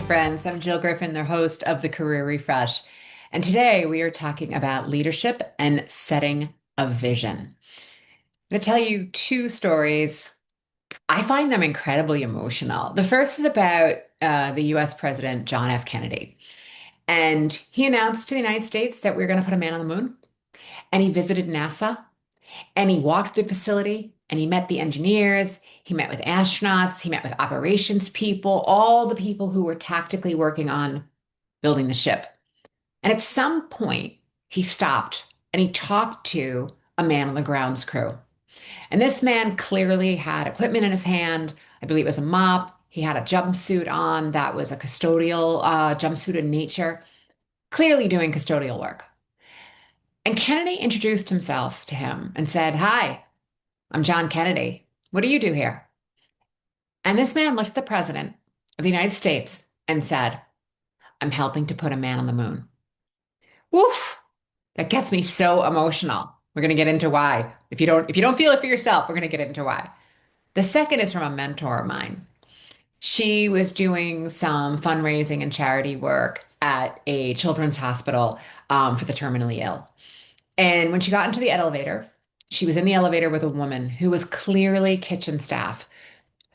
friends. I'm Jill Griffin, the host of the Career Refresh. And today we are talking about leadership and setting a vision. I'm going to tell you two stories. I find them incredibly emotional. The first is about the US President John F. Kennedy. And he announced to the United States that we are going to put a man on the moon. And he visited NASA and he walked through the facility and he met the engineers, he met with astronauts, he met with operations people, all the people who were tactically working on building the ship. And at some point, he stopped and he talked to a man on the grounds crew. And this man clearly had equipment in his hand. I believe it was a mop. He had a jumpsuit on that was a custodial jumpsuit in nature, clearly doing custodial work. And Kennedy introduced himself to him and said, "Hi, I'm John Kennedy. What do you do here?" And this man looked at the president of the United States and said, "I'm helping to put a man on the moon." Woof. That gets me so emotional. We're going to get into why. If you don't feel it for yourself, we're going to get into why. The second is from a mentor of mine. She was doing some fundraising and charity work at a children's hospital for the terminally ill. And when she got into the elevator, she was in the elevator with a woman who was clearly kitchen staff.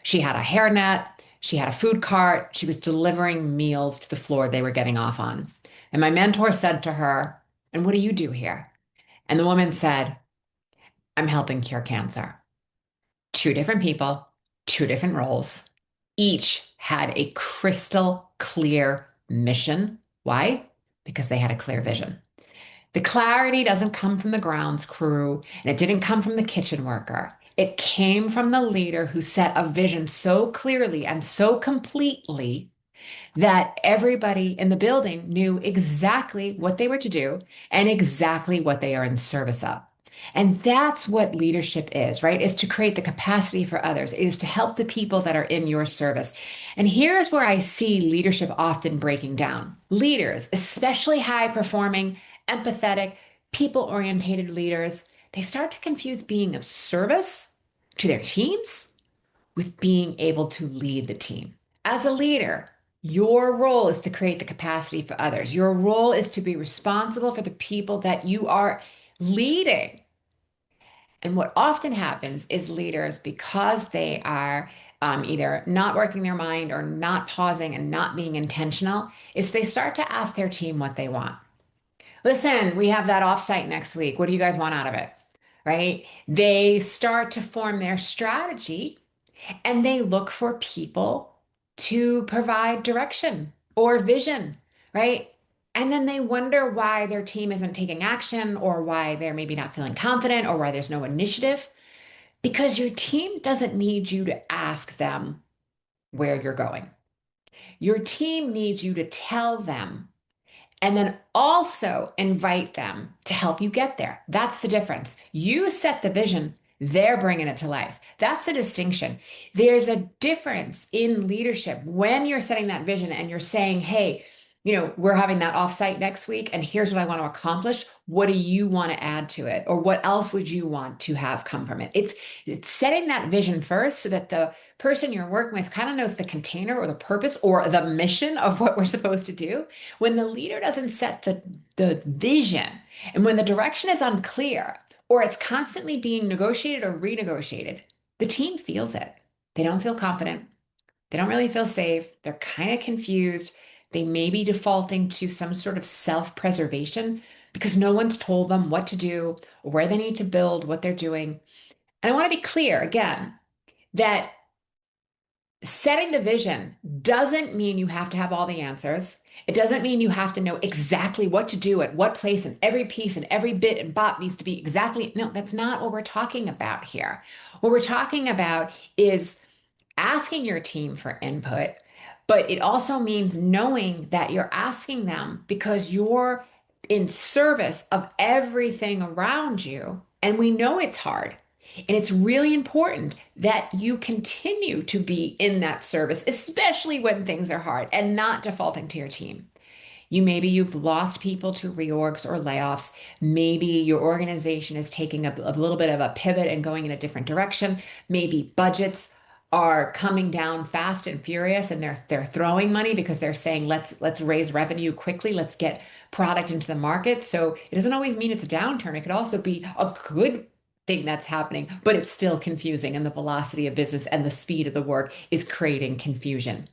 She had a hairnet, she had a food cart, she was delivering meals to the floor they were getting off on. And my mentor said to her, "And what do you do here?" And the woman said, "I'm helping cure cancer." Two different people, two different roles. Each had a crystal clear mission. Why? Because they had a clear vision. The clarity doesn't come from the grounds crew, and it didn't come from the kitchen worker. It came from the leader who set a vision so clearly and so completely that everybody in the building knew exactly what they were to do and exactly what they are in service of. And that's what leadership is, right? Is to create the capacity for others, is to help the people that are in your service. And here's where I see leadership often breaking down. Leaders, especially high performing, empathetic, people oriented leaders, they start to confuse being of service to their teams with being able to lead the team. As a leader, your role is to create the capacity for others. Your role is to be responsible for the people that you are leading. And what often happens is leaders, because they are either not working their mind or not pausing and not being intentional, is they start to ask their team what they want. "Listen, we have that offsite next week. What do you guys want out of it?" Right? They start to form their strategy and they look for people to provide direction or vision, right? And then they wonder why their team isn't taking action or why they're maybe not feeling confident or why there's no initiative. Because your team doesn't need you to ask them where you're going. Your team needs you to tell them and then also invite them to help you get there. That's the difference. You set the vision, they're bringing it to life. That's the distinction. There's a difference in leadership when you're setting that vision and you're saying, "Hey, we're having that offsite next week, and here's what I want to accomplish. What do you want to add to it? Or what else would you want to have come from it?" It's setting that vision first so that the person you're working with kind of knows the container or the purpose or the mission of what we're supposed to do. When the leader doesn't set the vision and when the direction is unclear or it's constantly being negotiated or renegotiated, the team feels it. They don't feel confident. They don't really feel safe. They're kind of confused. They may be defaulting to some sort of self-preservation because no one's told them what to do or where they need to build what they're doing. And I want to be clear again that setting the vision doesn't mean you have to have all the answers. It doesn't mean you have to know exactly what to do at what place and every piece and every bit and bop needs to be exactly. No, that's not what we're talking about here. What we're talking about is asking your team for input, but it also means knowing that you're asking them because you're in service of everything around you. And we know it's hard. And it's really important that you continue to be in that service, especially when things are hard and not defaulting to your team. Maybe you've lost people to reorgs or layoffs. Maybe your organization is taking a little bit of a pivot and going in a different direction. Maybe budgets are coming down fast and furious, and they're throwing money because they're saying let's raise revenue quickly, let's get product into the market. So it doesn't always mean it's a downturn. It could also be a good thing that's happening, but it's still confusing, and the velocity of business and the speed of the work is creating confusion.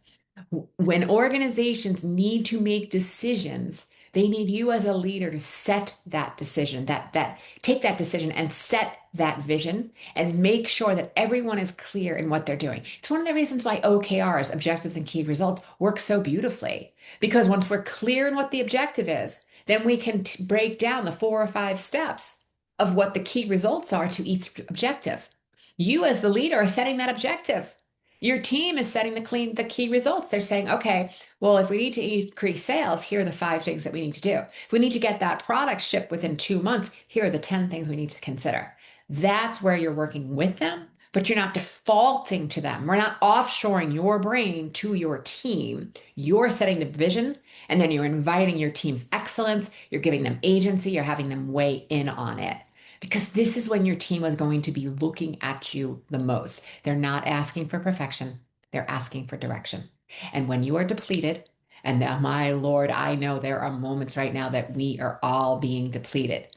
When organizations need to make decisions, they need you as a leader to set that decision, that take that decision and set that vision and make sure that everyone is clear in what they're doing. It's one of the reasons why OKRs, objectives and key results, work so beautifully. Because once we're clear in what the objective is, then we can break down the 4 or 5 steps of what the key results are to each objective. You as the leader are setting that objective. Your team is setting the key results. They're saying, okay, well, if we need to increase sales, here are the 5 things that we need to do. If we need to get that product shipped within 2 months, here are the 10 things we need to consider. That's where you're working with them, but you're not defaulting to them. We're not offshoring your brain to your team. You're setting the vision, and then you're inviting your team's excellence. You're giving them agency. You're having them weigh in on it. Because this is when your team is going to be looking at you the most. They're not asking for perfection, they're asking for direction. And when you are depleted, and my Lord, I know there are moments right now that we are all being depleted.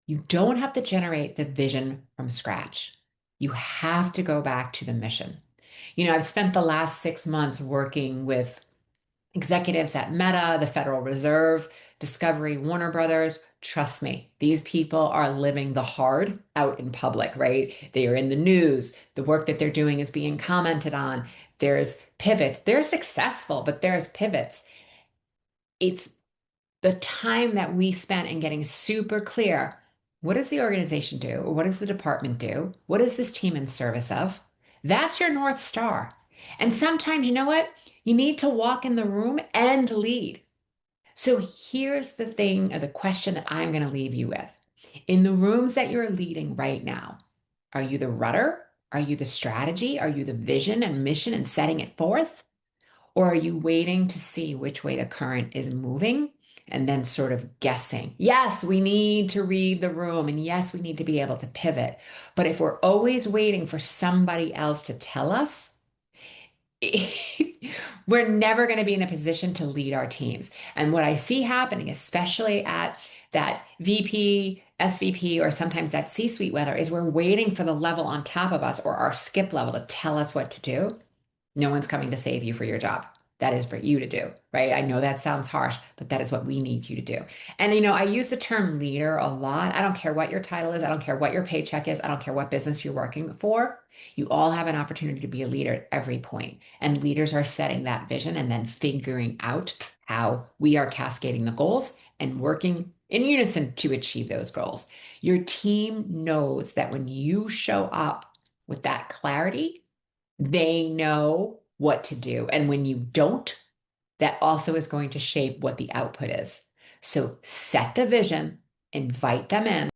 You don't have to generate the vision from scratch. You have to go back to the mission. I've spent the last 6 months working with executives at Meta, the Federal Reserve, Discovery, Warner Brothers. Trust me, these people are living the hard out in public, right? They are in the news. The work that they're doing is being commented on. There's pivots. They're successful, but there's pivots. It's the time that we spent in getting super clear. What does the organization do? Or what does the department do? What is this team in service of? That's your North Star. And sometimes, you know what? You need to walk in the room and lead. So here's the thing, or the question that I'm going to leave you with. In the rooms that you're leading right now, are you the rudder? Are you the strategy? Are you the vision and mission and setting it forth? Or are you waiting to see which way the current is moving and then sort of guessing? Yes, we need to read the room, and yes, we need to be able to pivot. But if we're always waiting for somebody else to tell us, we're never going to be in a position to lead our teams. And what I see happening, especially at that VP, SVP, or sometimes that C-suite level, is we're waiting for the level on top of us or our skip level to tell us what to do. No one's coming to save you for your job. That is for you to do, right? I know that sounds harsh, but that is what we need you to do. And, I use the term leader a lot. I don't care what your title is. I don't care what your paycheck is. I don't care what business you're working for. You all have an opportunity to be a leader at every point. And leaders are setting that vision and then figuring out how we are cascading the goals and working in unison to achieve those goals. Your team knows that when you show up with that clarity, they know what to do. And when you don't, that also is going to shape what the output is. So set the vision, invite them in.